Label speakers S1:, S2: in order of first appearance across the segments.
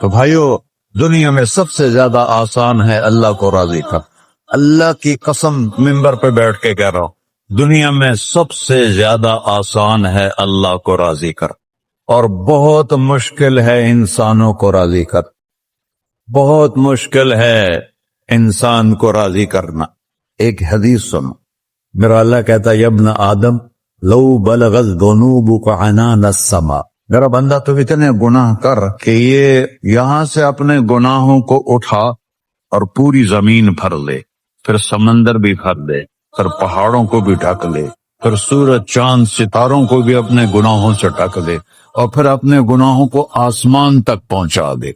S1: تو بھائیو، دنیا میں سب سے زیادہ آسان ہے اللہ کو راضی کر. اللہ کی قسم ممبر پہ بیٹھ کے کہہ رہا ہوں، دنیا میں سب سے زیادہ آسان ہے اللہ کو راضی کر، اور بہت مشکل ہے انسانوں کو راضی کر. بہت مشکل ہے انسان کو راضی کرنا. ایک حدیث سنو، میرا اللہ کہتا ہے یا ابن آدم لو بلغت ذنوبک عنان السماء، میرا بندہ تو اتنے گناہ کر کہ یہ یہاں سے اپنے گناہوں کو اٹھا اور پوری زمین بھر لے، پھر سمندر بھی بھر لے، پھر پہاڑوں کو بھی ڈھک لے، پھر سورج چاند ستاروں کو بھی اپنے گناہوں سے ڈھک لے، اور پھر اپنے گناہوں کو آسمان تک پہنچا دے.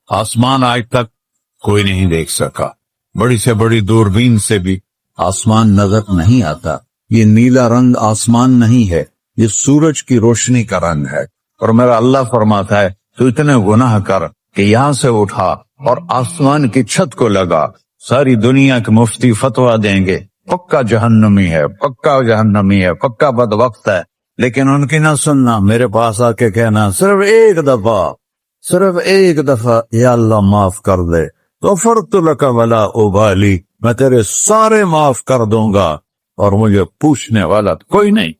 S1: آسمان آج تک کوئی نہیں دیکھ سکا، بڑی سے بڑی دوربین سے بھی آسمان نظر نہیں آتا. یہ نیلا رنگ آسمان نہیں ہے، یہ سورج کی روشنی کا رنگ ہے. اور میرا اللہ فرماتا ہے تو اتنے گناہ کر کہ یہاں سے اٹھا اور آسمان کی چھت کو لگا، ساری دنیا کے مفتی فتویٰ دیں گے پکا جہنمی ہے، پکا جہنمی ہے، پکا بدبخت ہے، لیکن ان کی نہ سننا. میرے پاس آ کے کہنا صرف ایک دفعہ یا اللہ معاف کر دے، غفرت لک ولا ابالی، میں تیرے سارے معاف کر دوں گا اور مجھے پوچھنے والا کوئی نہیں.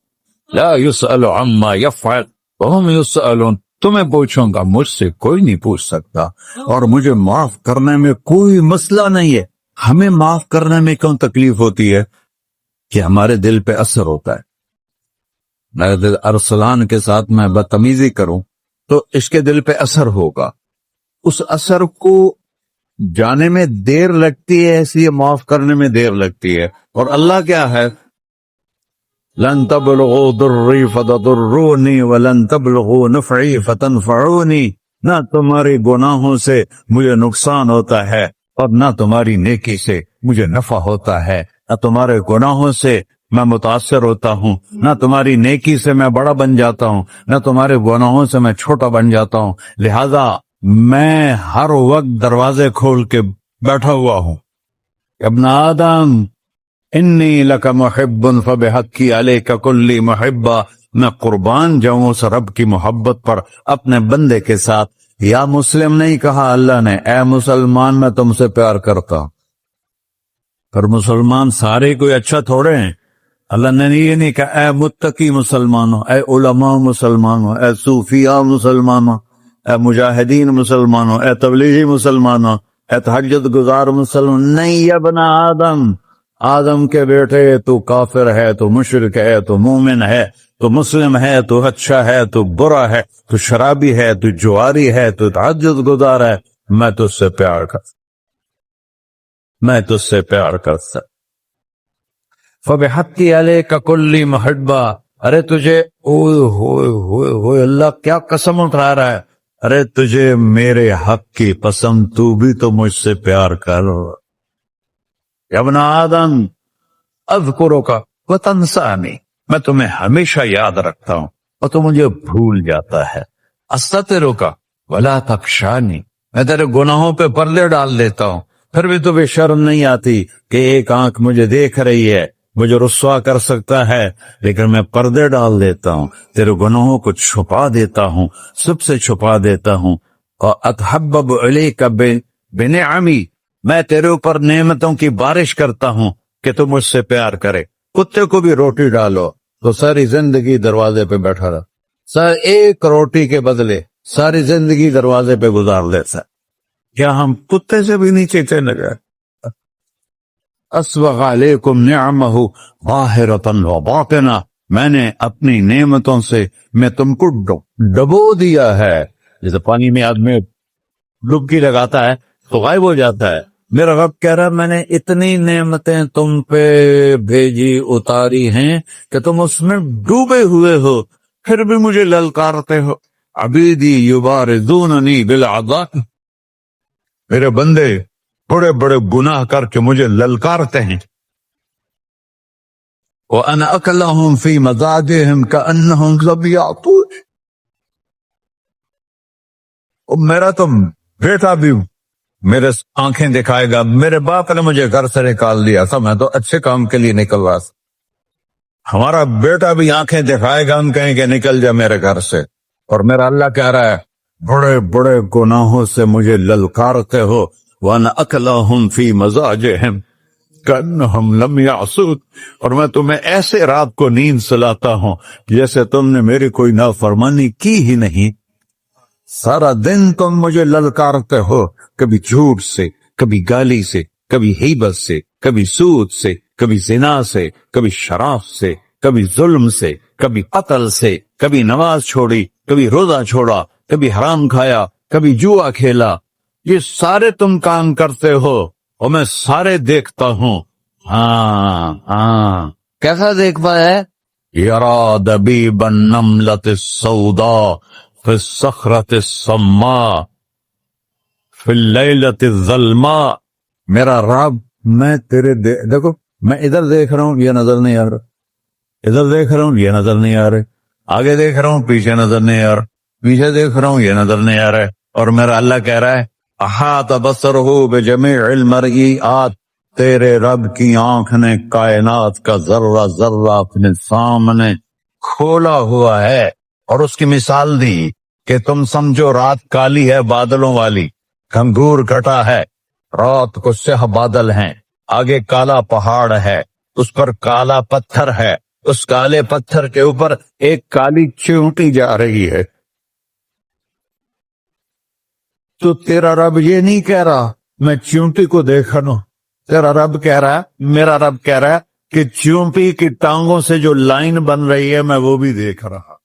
S1: لا يسأل عما يفعل وهم يسألون، تمہیں پوچھوں گا، مجھ سے کوئی نہیں پوچھ سکتا، اور مجھے معاف کرنے میں کوئی مسئلہ نہیں ہے. ہمیں معاف کرنے میں کیوں تکلیف ہوتی ہے؟ کہ ہمارے دل پہ اثر ہوتا ہے. میرے دل ارسلان کے ساتھ میں بدتمیزی کروں تو اس کے دل پہ اثر ہوگا، اس اثر کو جانے میں دیر لگتی ہے، اس لیے معاف کرنے میں دیر لگتی ہے. اور اللہ کیا ہے؟ لن تبلغوا ضری فتضرونی ولن تبلغوا نفعی فتنفعونی، نہ تمہاری گناہوں سے مجھے نقصان ہوتا ہے اور نہ تمہاری نیکی سے مجھے نفع ہوتا ہے. نہ تمہارے گناہوں سے میں متاثر ہوتا ہوں، نہ تمہاری نیکی سے میں بڑا بن جاتا ہوں، نہ تمہارے گناہوں سے میں چھوٹا بن جاتا ہوں. لہذا میں ہر وقت دروازے کھول کے بیٹھا ہوا ہوں. ابن آدم انی لک محب فبحقی علیک کلی محبہ، میں قربان جاؤں اس رب کی محبت پر اپنے بندے کے ساتھ. یا مسلم نہیں کہا اللہ نے، اے مسلمان میں تم سے پیار کرتا ہوں. پر مسلمان سارے کوئی اچھا تھوڑے ہیں. اللہ نے یہ نہیں کہا اے متقی مسلمانوں، اے علماء مسلمانوں، اے صوفیاء مسلمانوں، اے مجاہدین مسلمانوں، اے تبلیغی مسلمانوں، اے تہجد گزار مسلمان. نہیں یا ابن آدم، آدم کے بیٹے، تو کافر ہے، تو مشرک ہے، تو مومن ہے، تو مسلم ہے، تو اچھا ہے، تو برا ہے، تو شرابی ہے، تو جواری ہے، تو تہجد گزار ہے، میں تجھ سے پیار کرتا. فبحقی علیک کلی محبہ، ارے تجھے اوئے اللہ کیا قسم اٹھا رہا ہے، ارے تجھے میرے حق کی قسم، تو بھی تو مجھ سے پیار کر. یا ابن آدم اذکرک وتنسانی، میں تمہیں ہمیشہ یاد رکھتا ہوں اور تو مجھے بھول جاتا ہے. استترک ولا تخشانی، میں تیرے گناہوں پہ پردے ڈال دیتا ہوں، پھر بھی تمہیں شرم نہیں آتی کہ ایک آنکھ مجھے دیکھ رہی ہے، مجھے رسوا کر سکتا ہے، لیکن میں پردے ڈال دیتا ہوں، تیرے گناہوں کو چھپا دیتا ہوں، سب سے چھپا دیتا ہوں. اور اتحبب علیک بنعمی، میں تیرے اوپر نعمتوں کی بارش کرتا ہوں کہ تو مجھ سے پیار کرے. کتے کو بھی روٹی ڈالو تو ساری زندگی دروازے پہ بیٹھا رہا، ایک روٹی کے بدلے ساری زندگی دروازے پہ گزار لیتا. کیا ہم کتے سے بھی نیچے چلے گئے؟ اسبغ علیکم نعمہ ظاہرۃ و باطنہ، میں نے اپنی نعمتوں سے میں تم کو ڈبو دیا ہے. جیسے پانی میں آدمی ڈبکی لگاتا ہے تو غائب ہو جاتا ہے. میرا رب کہہ رہا میں نے اتنی نعمتیں تم پہ بھیجی، اتاری ہیں کہ تم اس میں ڈوبے ہوئے ہو، پھر بھی مجھے للکارتے ہو. عبیدی یبارزوننی بالعذاب، میرے بندے بڑے بڑے گناہ کر کے مجھے للکارتے ہیں. وَأَنَا أَكْلَهُمْ فِي مَزَاجِهِمْ كَأَنَّهُمْ ظَبِيَّةٌ، میرا تو بیٹا بھی میرے آنکھیں دکھائے گا. میرے باپ نے مجھے گھر سے نکال دیا تھا، میں تو اچھے کام کے لیے نکل رہا تھا. ہمارا بیٹا بھی آنکھیں دکھائے گا، ہم کہیں کہ نکل جا میرے گھر سے. اور میرا اللہ کہہ رہا ہے بڑے بڑے گناہوں سے مجھے للکارتے ہو، وَأَنَا أَكْلَهُمْ فِي مَزَاجِهِمْ كَأَنَّهُمْ لَمْ يَعْصُونِ، اور میں تمہیں ایسے رات کو نیند سلاتا ہوں جیسے تم نے میری کوئی نافرمانی کی ہی نہیں۔ سارا دن تم مجھے للکارتے ہو، کبھی جھوٹ سے، کبھی گالی سے، کبھی غیبت سے، کبھی سود سے، کبھی زنا سے، کبھی شراب سے، کبھی ظلم سے، کبھی قتل سے، کبھی نماز چھوڑی، کبھی روزہ چھوڑا، کبھی حرام کھایا، کبھی جوا کھیلا۔ یہ سارے تم کام کرتے ہو اور میں سارے دیکھتا ہوں۔ ہاں ہاں، کیسا دیکھ پایا ہے؟ یرا دبیب النملۃ السوداء فی الصخرۃ الصماء فی اللیلۃ الظلماء۔ میرا رب، میں تیرے دیکھو، میں ادھر دیکھ رہا ہوں، یہ نظر نہیں آ رہا، ادھر دیکھ رہا ہوں، یہ نظر نہیں آ رہے، آگے دیکھ رہا ہوں، پیچھے نظر نہیں آ رہا، پیچھے دیکھ رہا ہوں، یہ نظر نہیں آ رہا ہے، اور میرا اللہ کہہ رہا ہے احاط بصرہ بجمیع المرئیات، تیرے رب کی آنکھ نے کائنات کا ذرہ ذرہ اپنے سامنے کھولا ہوا ہے، اور اس کی مثال دی کہ تم سمجھو رات کالی ہے بادلوں والی، گھنگور گھٹا ہے، رات کو سیاہ بادل ہیں، آگے کالا پہاڑ ہے، اس پر کالا پتھر ہے، اس کالے پتھر کے اوپر ایک کالی چیونٹی جا رہی ہے۔ تو تیرا رب یہ نہیں کہہ رہا میں چیونٹی کو دیکھ رہا ہوں، تیرا رب کہہ رہا ہے، میرا رب کہہ رہا ہے کہ چیونٹی کی ٹانگوں سے جو لائن بن رہی ہے میں وہ بھی دیکھ رہا۔